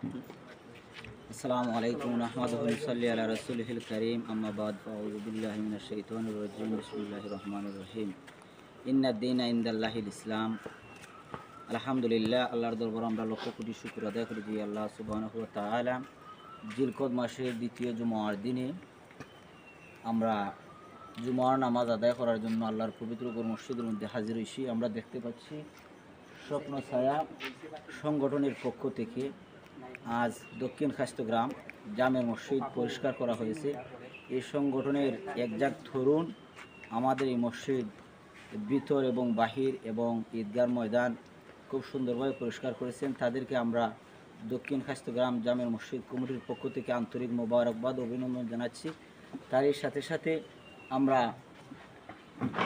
আসসালামু আলাইকুম নাহমাদুহু নুসাল্লি আলা রাসূলিহিল কারীম আম্মা বাদ ফাউযু বিল্লাহি মিনাশ শাইতানির রাজীম বিসমিল্লাহির রহমানির রহিম ইন্নাদ দীনা ইনদাল্লাহিল ইসলাম। আলহামদুলিল্লাহ, আল্লাহর দরবারে আমরা লক্ষ কোটি শুকর আদায় করি যে আল্লাহ সুবহানাহু ওয়া তাআলা জিলকদ মাসের দ্বিতীয় জুমার দিনে আমরা জুমার নামাজ আদায় করার জন্য আল্লাহর পবিত্র মসজিদের মধ্যে হাজির হয়েছি। আমরা দেখতে পাচ্ছি স্বপ্ন ছায়া সংগঠনের পক্ষ থেকে আজ দক্ষিণ খাস্তগ্রাম জামে মসজিদ পরিষ্কার করা হয়েছে। এই সংগঠনের একজাক তরুণ আমাদের এই মসজিদ ভিতর এবং বাহির এবং ঈদগার ময়দান খুব সুন্দরভাবে পরিষ্কার করেছেন। তাদেরকে আমরা দক্ষিণ খাস্তগ্রাম জামে মসজিদ কমিটির পক্ষ থেকে আন্তরিক মোবারকবাদ অভিনন্দন জানাচ্ছি। তারই সাথে সাথে আমরা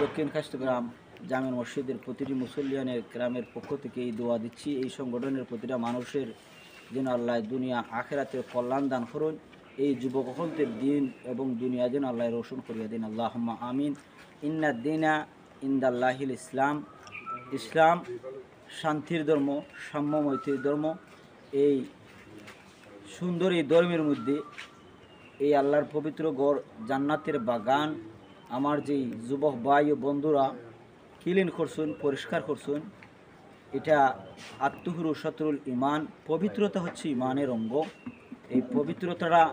দক্ষিণ খাস্তগ্রাম জামে মসজিদের প্রতিটি মুসল্লিয়ানের গ্রামের পক্ষ থেকে এই দোয়া দিচ্ছি, এই সংগঠনের প্রতিটা মানুষের যেন আল্লাহ দুনিয়া আখেরাতের কল্যাণ দান করুন। এই যুবকদের দিন এবং দুনিয়া যেন আল্লাহ রোশন করিয়া দিন। আল্লাহুম্মা আমিন। ইন্নাদ দীনা ইনদাল্লাহিল ইসলাম। ইসলাম শান্তির ধর্ম, সাম্য মৈত্রীর ধর্ম। এই সুন্দর এই ধর্মের মধ্যে এই আল্লাহর পবিত্র গড় জান্নাতের বাগান আমার যেই যুবক ভাই ও বন্ধুরা ক্লিন করছুন, পরিষ্কার করছুন, এটা আত্মহুরু শত্রুল ইমান। পবিত্রতা হচ্ছে ইমানের অঙ্গ। এই পবিত্রতাটা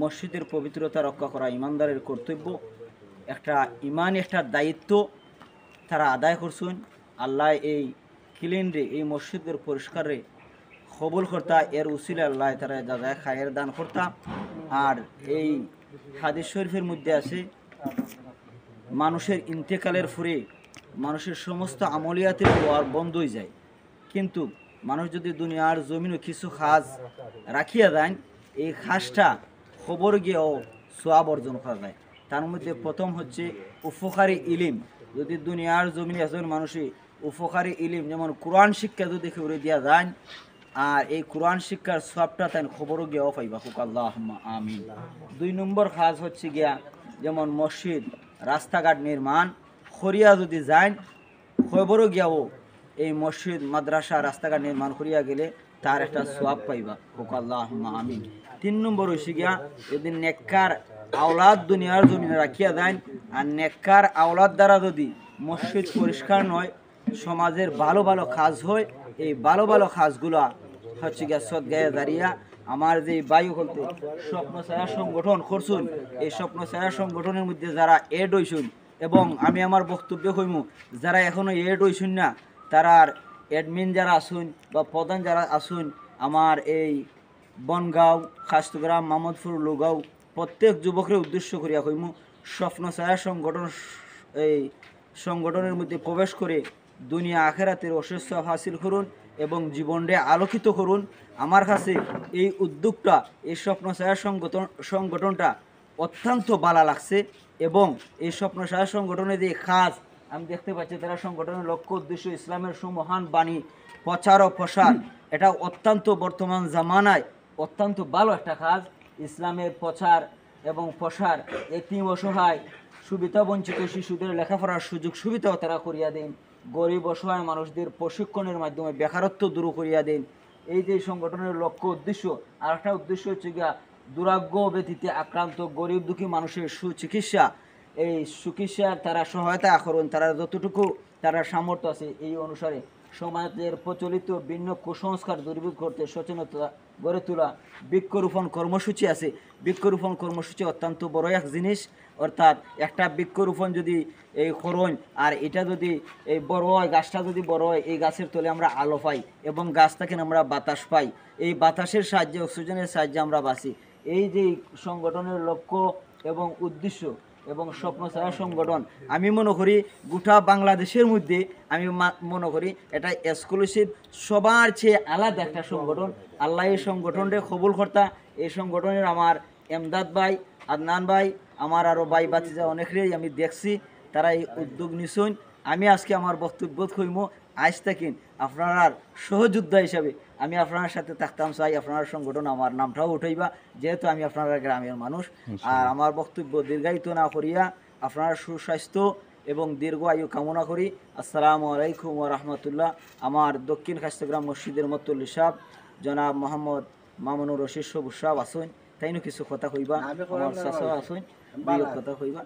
মসজিদের পবিত্রতা রক্ষা করা ইমানদারের কর্তব্য। একটা ইমান, একটা দায়িত্ব তারা আদায় করছুন। আল্লাহ এই ক্লিনরে, এই মসজিদের পরিষ্কারে কবুল কর্তা, এর উসিলে আল্লাহ তারা যা খায়ের দান কর্তা। আর এই হাদিস শরীফের মধ্যে আছে মানুষের ইন্তেকালের ফুরে মানুষের সমস্ত আমলিয়াতের দোয়ার বন্ধ হয়ে যায়, কিন্তু মানুষ যদি দুনিয়ার জমিনও কিছু খাজ রাখিয়া দেন, এই খাজটা খবর গিয়েও সোয়াব অর্জন করা যায়। তার মধ্যে প্রথম হচ্ছে উপকারী ইলিম। যদি দুনিয়ার জমিনে একজন মানুষই উপকারী ইলিম, যেমন কোরআন শিক্ষা যদি করে দেওয়া যায়, আর এই কোরআন শিক্ষার সবটা তাই খবরও গিয়েও পাইবা। হুক আল্লাহুম্মা আমিন। 2 নম্বর কাজ হচ্ছে গিয়া যেমন মসজিদ, রাস্তাঘাট নির্মাণ করিয়া যদি যায়, খবরও গিয়াও এই মসজিদ, মাদ্রাসা, রাস্তাঘাট নির্মাণ করিয়া গেলে তার একটা সোয়াব পাইবা। হুক আল্লাহুম্মা আমিন। 3 নম্বর হচ্ছে গিয়া যদি নেককার আওলাদ দুনিয়ার জমিনে রাখিয়া দেন, আর নেককার আওলাদ দ্বারা যদি মসজিদ পরিষ্কার নয়, সমাজের ভালো ভালো কাজ হয়, এই ভালো ভালো কাজগুলা হচ্ছে গিয়া সদগায়ে দাঁড়িয়া। আমার যে বায়ু বলতে স্বপ্ন ছায়া সংগঠন করছুন, এই স্বপ্ন ছায়া সংগঠনের মধ্যে যারা এড হইছুন, এবং আমি আমার বক্তব্য কইমু যারা এখনো এড হইছুন না, তারার অ্যাডমিন যারা আসুন বা প্রধান যারা আসুন, আমার এই বনগাঁও, খাস্তগ্রাম, মামদপুর, লোগাঁও প্রত্যেক যুবকের উদ্দেশ্য করিয়া কইমু, স্বপ্ন ছায়া সংগঠন এই সংগঠনের মধ্যে প্রবেশ করে দুনিয়া আখেরাতের অশেষ হাসিল করুন এবং জীবনকে আলোকিত করুন। আমার কাছে এই উদ্যোগটা, এই স্বপ্ন ছায়া সংগঠনটা অত্যন্ত ভালো লাগছে, এবং এই স্বপ্ন ছায়া সংগঠনের যে কাজ আমি দেখতে পাচ্ছি, তারা সংগঠনের লক্ষ্য উদ্দেশ্য ইসলামের সুমহান বাণী প্রচার ও প্রসার, এটা অত্যন্ত বর্তমান জামানায় অত্যন্ত ভালো একটা কাজ। ইসলামের প্রচার এবং প্রসার, এতিম অসহায় সুবিধা বঞ্চিত শিশুদের লেখাপড়ার সুযোগ সুবিধাও তারা করিয়া দেন, গরিব অসহায় মানুষদের প্রশিক্ষণের মাধ্যমে বেকারত্ব দূর করিয়া দেন। এই যে সংগঠনের লক্ষ্য উদ্দেশ্য। আর একটা উদ্দেশ্য হচ্ছে গিয়া দুরাগ্য ব্যতীতে আক্রান্ত গরিব দুঃখী মানুষের সুচিকিৎসা, এই চিকিৎসার তারা সহায়তা করুন, তারা যতটুকু তারা সামর্থ্য আছে এই অনুসারে সমাজের প্রচলিত ভিন্ন কুসংস্কার দূরীভূত করতে সচেতনতা গড়ে তোলা। বৃক্ষরোপণ কর্মসূচি আছে। বৃক্ষরোপণ কর্মসূচি অত্যন্ত বড় এক জিনিস। অর্থাৎ একটা বৃক্ষরোপণ যদি এই করুন, আর এটা যদি এই বড় হয়, গাছটা যদি বড় হয়, এই গাছের তলে আমরা আলো পাই এবং গাছ থেকে আমরা বাতাস পাই। এই বাতাসের সাহায্যে, অক্সিজেনের সাহায্যে আমরা বাঁচি। এই যে সংগঠনের লক্ষ্য এবং উদ্দেশ্য এবং স্বপ্ন ছায়া সংগঠন, আমি মনে করি গোটা বাংলাদেশের মধ্যে আমি মনে করি এটা এক্সক্লুসিভ, সবার চেয়ে আলাদা একটা সংগঠন। আল্লাহ এই সংগঠনটা কবুল কর্তা। এই সংগঠনের আমার এমদাদ ভাই, আদনান ভাই, আমার আরও ভাই বাতিজা অনেকেরই আমি দেখছি তারা এই উদ্যোগ নিছুন। আমি আজকে আমার বক্তব্য কইম, আজ থাকেন আপনার সহযোদ্ধা হিসাবে আমি আপনার সাথে থাকতাম চাই। আপনার সংগঠন আমার নামটাও উঠাইবা, যেহেতু আমি আপনার গ্রামের মানুষ। আর আমার বক্তব্য দীর্ঘায়িত না করিয়া আপনার সুস্বাস্থ্য এবং দীর্ঘ আয়ু কামনা করি। আসসালামু আলাইকুম ওয়া রাহমাতুল্লাহ। আমার দক্ষিণ খাস্তগ্রাম মসজিদের মুত্তল্লি সাহেব জনাব মোহাম্মদ মামুনুর রশিদ সবুজ সাহেব আসুন, তাইনও কিছু কথা কইবা, আমার চাচাও আসুন, দুইও কথা কইবা।